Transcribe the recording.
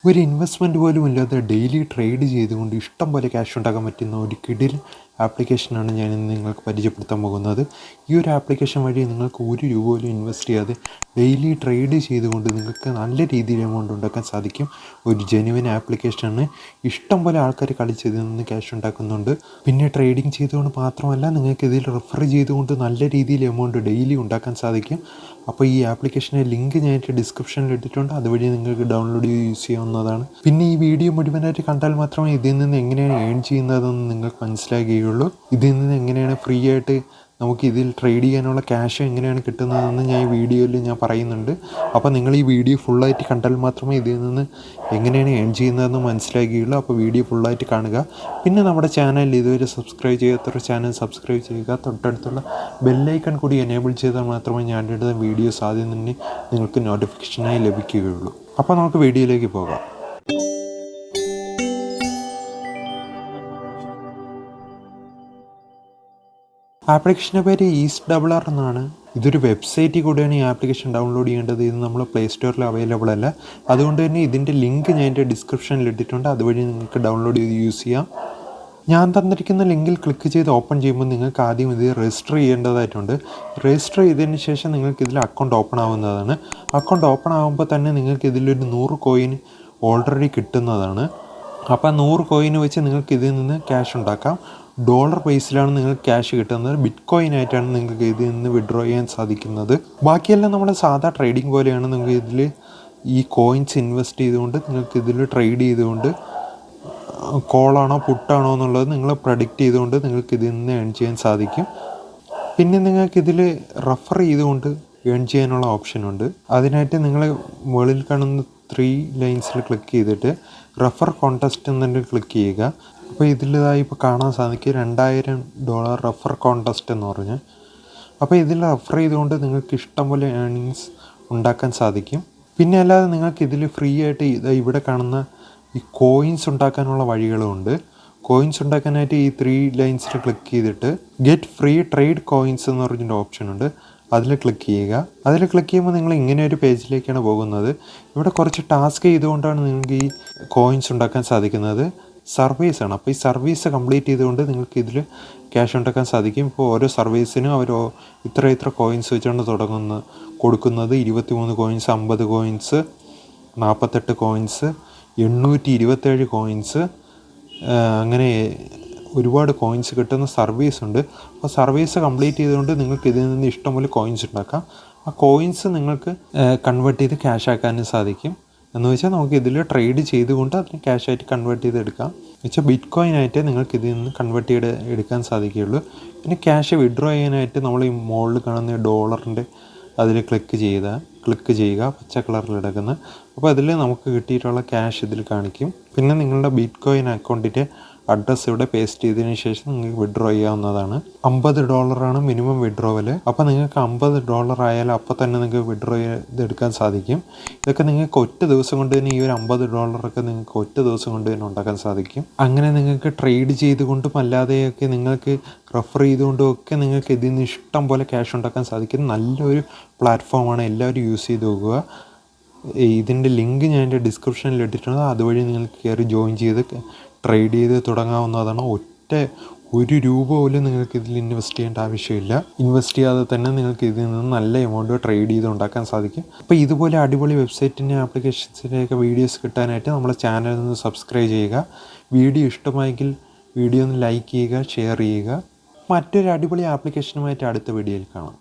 ഒരു ഇൻവെസ്റ്റ്മെൻറ്റ് പോലും ഇല്ലാതെ ഡെയിലി ട്രേഡ് ചെയ്തുകൊണ്ട് ഇഷ്ടം പോലെ ക്യാഷ് ഉണ്ടാക്കാൻ പറ്റുന്ന ഒരു കിടിലൻ ആപ്ലിക്കേഷനാണ് ഞാൻ ഇന്ന് നിങ്ങൾക്ക് പരിചയപ്പെടുത്താൻ പോകുന്നത്. ഈ ഒരു ആപ്ലിക്കേഷൻ വഴി നിങ്ങൾക്ക് ഒരു രൂപ പോലും ഇൻവെസ്റ്റ് ചെയ്യാതെ ഡെയിലി ട്രേഡ് ചെയ്തുകൊണ്ട് നിങ്ങൾക്ക് നല്ല രീതിയിൽ എമൗണ്ട് ഉണ്ടാക്കാൻ സാധിക്കും. ഒരു ജെന്യുവൻ ആപ്ലിക്കേഷനാണ്. ഇഷ്ടം പോലെ ആൾക്കാർ കളിച്ച് ഇതിൽ നിന്ന് ക്യാഷ് ഉണ്ടാക്കുന്നുണ്ട്. പിന്നെ ട്രേഡിങ് ചെയ്തുകൊണ്ട് മാത്രമല്ല, നിങ്ങൾക്ക് ഇതിൽ റെഫർ ചെയ്തുകൊണ്ട് നല്ല രീതിയിൽ എമൗണ്ട് ഡെയിലി ഉണ്ടാക്കാൻ സാധിക്കും. അപ്പോൾ ഈ ആപ്ലിക്കേഷൻ്റെ ലിങ്ക് ഞാനായിട്ട് ഡിസ്ക്രിപ്ഷനിൽ ഇട്ടിട്ടുണ്ട്. അതുവഴി നിങ്ങൾക്ക് ഡൗൺലോഡ് ചെയ്ത് യൂസ് ചെയ്യാവുന്നതാണ്. പിന്നെ ഈ വീഡിയോ മുഴുവനായിട്ട് കണ്ടാൽ മാത്രമേ ഇതിൽ നിന്ന് എങ്ങനെയാണ് ഏൺ ചെയ്യുന്നതെന്ന് നിങ്ങൾക്ക് മനസ്സിലാകുകയുള്ളൂ. ഇതിൽ നിന്ന് എങ്ങനെയാണ് ഫ്രീ ആയിട്ട് നമുക്ക് ഇതിൽ ട്രേഡ് ചെയ്യാനുള്ള ക്യാഷ് എങ്ങനെയാണ് കിട്ടുന്നതെന്ന് ഈ വീഡിയോയിൽ ഞാൻ പറയുന്നുണ്ട്. അപ്പോൾ നിങ്ങൾ ഈ വീഡിയോ ഫുള്ളായിട്ട് കണ്ടാൽ മാത്രമേ ഇതിൽ നിന്ന് എങ്ങനെയാണ് ഏൺ ചെയ്യുന്നതെന്ന് മനസ്സിലാകുകയുള്ളൂ. അപ്പോൾ വീഡിയോ ഫുള്ളായിട്ട് കാണുക. പിന്നെ നമ്മുടെ ചാനൽ ഇതുവരെ സബ്സ്ക്രൈബ് ചെയ്യാത്തൊരു ചാനൽ സബ്സ്ക്രൈബ് ചെയ്യുക. തൊട്ടടുത്തുള്ള ബെല്ലൈക്കൺ കൂടി എനേബിൾ ചെയ്താൽ മാത്രമേ ഞാൻ ഇടുന്ന വീഡിയോസ് ആദ്യം തന്നെ നിങ്ങൾക്ക് നോട്ടിഫിക്കേഷനായി ലഭിക്കുകയുള്ളൂ. അപ്പോൾ നമുക്ക് വീഡിയോയിലേക്ക് പോകാം. ആപ്ലിക്കേഷൻ്റെ പേര് EaseDoubler എന്നാണ്. ഇതൊരു വെബ്സൈറ്റിൽ കൂടെയാണ് ഈ ആപ്ലിക്കേഷൻ ഡൗൺലോഡ് ചെയ്യേണ്ടത്. ഇത് നമ്മൾ പ്ലേ സ്റ്റോറിൽ അവൈലബിൾ അല്ല. അതുകൊണ്ട് തന്നെ ഇതിൻ്റെ ലിങ്ക് ഞാൻ എൻ്റെ ഡിസ്ക്രിപ്ഷനിൽ ഇട്ടിട്ടുണ്ട്. അതുവഴി നിങ്ങൾക്ക് ഡൗൺലോഡ് ചെയ്ത് യൂസ് ചെയ്യാം. ഞാൻ തന്നിരിക്കുന്ന ലിങ്കിൽ ക്ലിക്ക് ചെയ്ത് ഓപ്പൺ ചെയ്യുമ്പോൾ നിങ്ങൾക്ക് ആദ്യം ഇത് രജിസ്റ്റർ ചെയ്യേണ്ടതായിട്ടുണ്ട്. രജിസ്റ്റർ ചെയ്തതിന് ശേഷം നിങ്ങൾക്ക് ഇതിൽ അക്കൗണ്ട് ഓപ്പൺ ആവുന്നതാണ്. അക്കൗണ്ട് ഓപ്പൺ ആകുമ്പോൾ തന്നെ നിങ്ങൾക്ക് ഇതിലൊരു 100 കോയിൻ ഓൾറെഡി കിട്ടുന്നതാണ്. അപ്പോൾ 100 കോയിൻ വെച്ച് നിങ്ങൾക്ക് ഇതിൽ നിന്ന് ക്യാഷ് ഉണ്ടാക്കാം. ഡോളർ ബേസിലാണ് നിങ്ങൾക്ക് ക്യാഷ് കിട്ടുന്നത്. ബിറ്റ് കോയിൻ ആയിട്ടാണ് നിങ്ങൾക്ക് ഇതിൽ നിന്ന് വിഡ്രോ ചെയ്യാൻ സാധിക്കുന്നത്. ബാക്കിയെല്ലാം നമ്മുടെ സാധാ ട്രേഡിംഗ് പോലെയാണ്. നിങ്ങൾക്ക് ഇതിൽ ഈ കോയിൻസ് ഇൻവെസ്റ്റ് ചെയ്തുകൊണ്ട് നിങ്ങൾക്ക് ഇതിൽ ട്രേഡ് ചെയ്തുകൊണ്ട് കോളാണോ പുട്ടാണോ എന്നുള്ളത് നിങ്ങൾ പ്രഡിക്റ്റ് ചെയ്തുകൊണ്ട് നിങ്ങൾക്ക് ഇതിൽ നിന്ന് ഏൺ ചെയ്യാൻ സാധിക്കും. പിന്നെ നിങ്ങൾക്കിതിൽ റെഫർ ചെയ്തുകൊണ്ട് ഏൺ ചെയ്യാനുള്ള ഓപ്ഷനുണ്ട്. അതിനായിട്ട് നിങ്ങൾ മുകളിൽ കാണുന്ന 3 ലൈൻസിൽ ക്ലിക്ക് ചെയ്തിട്ട് റെഫർ കോൺടെസ്റ്റ് എന്നിട്ട് ക്ലിക്ക് ചെയ്യുക. അപ്പോൾ ഇതിലിതായി ഇപ്പോൾ കാണാൻ സാധിക്കും $2000 റെഫർ കോൺടെസ്റ്റ് എന്ന് പറഞ്ഞ്. അപ്പോൾ ഇതിൽ റെഫർ ചെയ്തുകൊണ്ട് നിങ്ങൾക്ക് ഇഷ്ടം പോലെ ഏർണിങ്സ് ഉണ്ടാക്കാൻ സാധിക്കും. പിന്നെ അല്ലാതെ നിങ്ങൾക്ക് ഇതിൽ ഫ്രീ ആയിട്ട് ഇവിടെ കാണുന്ന ഈ കോയിൻസ് ഉണ്ടാക്കാനുള്ള വഴികളുമുണ്ട്. കോയിൻസ് ഉണ്ടാക്കാനായിട്ട് ഈ 3 ലൈൻസിൽ ക്ലിക്ക് ചെയ്തിട്ട് ഗെറ്റ് ഫ്രീ ട്രേഡ് കോയിൻസ് എന്ന് പറഞ്ഞൊരു ഓപ്ഷനുണ്ട്. അതിൽ ക്ലിക്ക് ചെയ്യുക. അതിൽ ക്ലിക്ക് ചെയ്യുമ്പോൾ നിങ്ങൾ ഇങ്ങനെ ഒരു പേജിലേക്കാണ് പോകുന്നത്. ഇവിടെ കുറച്ച് ടാസ്ക് ചെയ്തുകൊണ്ടാണ് നിങ്ങൾക്ക് ഈ കോയിൻസ് ഉണ്ടാക്കാൻ സാധിക്കുന്നത്. സർവീസാണ്. അപ്പോൾ ഈ സർവീസ് കംപ്ലീറ്റ് ചെയ്തുകൊണ്ട് നിങ്ങൾക്ക് ഇതിൽ ക്യാഷ് ഉണ്ടാക്കാൻ സാധിക്കും. ഇപ്പോൾ ഓരോ സർവീസിനും അവർ ഇത്ര കോയിൻസ് വെച്ചുകൊണ്ട് കൊടുക്കുന്നത് 23 കോയിൻസ്, 50 കോയിൻസ്, 48 കോയിൻസ്, 827 കോയിൻസ്, അങ്ങനെ ഒരുപാട് കോയിൻസ് കിട്ടുന്ന സർവീസ് ഉണ്ട്. അപ്പോൾ സർവീസ് കംപ്ലീറ്റ് ചെയ്തുകൊണ്ട് നിങ്ങൾക്ക് ഇതിൽ നിന്ന് ഇഷ്ടംപോലെ കോയിൻസ് ഉണ്ടാക്കാം. ആ കോയിൻസ് നിങ്ങൾക്ക് കൺവേർട്ട് ചെയ്ത് ക്യാഷ് ആക്കാനും സാധിക്കും. എന്ന് വെച്ചാൽ നമുക്ക് ഇതിൽ ട്രേഡ് ചെയ്തുകൊണ്ട് അതിന് ക്യാഷായിട്ട് കൺവേർട്ട് ചെയ്തെടുക്കാം. വെച്ചാൽ ബിറ്റ് കോയിനായിട്ട് നിങ്ങൾക്ക് ഇതിൽ നിന്ന് കൺവേർട്ട് എടുക്കാൻ സാധിക്കുകയുള്ളൂ. പിന്നെ ക്യാഷ് വിഡ്രോ ചെയ്യാനായിട്ട് നമ്മൾ ഈ മുകളിൽ കാണുന്ന ഡോളറിൻ്റെ അതിൽ ക്ലിക്ക് ചെയ്യുക. പച്ച കളറിൽ കിടക്കുന്ന. അപ്പോൾ അതിൽ നമുക്ക് കിട്ടിയിട്ടുള്ള ക്യാഷ് ഇതിൽ കാണിക്കും. പിന്നെ നിങ്ങളുടെ ബിറ്റ് കോയിൻ അക്കൗണ്ടിൻ്റെ അഡ്രസ്സ് ഇവിടെ പേസ്റ്റ് ചെയ്തതിന് ശേഷം നിങ്ങൾക്ക് വിഡ്രോ ചെയ്യാവുന്നതാണ്. $50 മിനിമം വിഡ്രോവൽ. അപ്പോൾ നിങ്ങൾക്ക് $50 ആയാലും അപ്പോൾ തന്നെ നിങ്ങൾക്ക് വിഡ്രോ ചെയ്തെടുക്കാൻ സാധിക്കും. ഇതൊക്കെ നിങ്ങൾക്ക് ഒറ്റ ദിവസം കൊണ്ട് തന്നെ ഈ ഒരു $50 നിങ്ങൾക്ക് ഒറ്റ ദിവസം കൊണ്ട് തന്നെ ഉണ്ടാക്കാൻ സാധിക്കും. അങ്ങനെ നിങ്ങൾക്ക് ട്രേഡ് ചെയ്തുകൊണ്ടും അല്ലാതെയൊക്കെ നിങ്ങൾക്ക് റെഫർ ചെയ്തുകൊണ്ടും ഒക്കെ നിങ്ങൾക്ക് ഇതിൽ നിന്ന് ഇഷ്ടം പോലെ ക്യാഷ് ഉണ്ടാക്കാൻ സാധിക്കും. നല്ലൊരു പ്ലാറ്റ്ഫോമാണ്. എല്ലാവരും യൂസ് ചെയ്ത് നോക്കുക. ഇതിൻ്റെ ലിങ്ക് ഞാൻ എൻ്റെ ഡിസ്ക്രിപ്ഷനിൽ ഇട്ടിട്ടുണ്ട്. അതുവഴി നിങ്ങൾക്ക് കയറി ജോയിൻ ചെയ്ത് ട്രേഡ് ചെയ്ത് തുടങ്ങാവുന്നതാണ്. ഒരു രൂപ പോലും നിങ്ങൾക്ക് ഇതിൽ ഇൻവെസ്റ്റ് ചെയ്യേണ്ട ആവശ്യമില്ല. ഇൻവെസ്റ്റ് ചെയ്യാതെ തന്നെ നിങ്ങൾക്ക് ഇതിൽ നിന്ന് നല്ല എമൗണ്ട് ട്രേഡ് ചെയ്ത് ഉണ്ടാക്കാൻ സാധിക്കും. അപ്പോൾ ഇതുപോലെ അടിപൊളി വെബ്സൈറ്റിൻ്റെ ആപ്ലിക്കേഷൻസിൻ്റെയൊക്കെ വീഡിയോസ് കിട്ടാനായിട്ട് നമ്മുടെ ചാനലിൽ നിന്ന് സബ്സ്ക്രൈബ് ചെയ്യുക. വീഡിയോ ഇഷ്ടമായെങ്കിൽ വീഡിയോ ഒന്ന് ലൈക്ക് ചെയ്യുക, ഷെയർ ചെയ്യുക. മറ്റൊരു അടിപൊളി ആപ്ലിക്കേഷനുമായിട്ട് അടുത്ത വീഡിയോയിൽ കാണാം.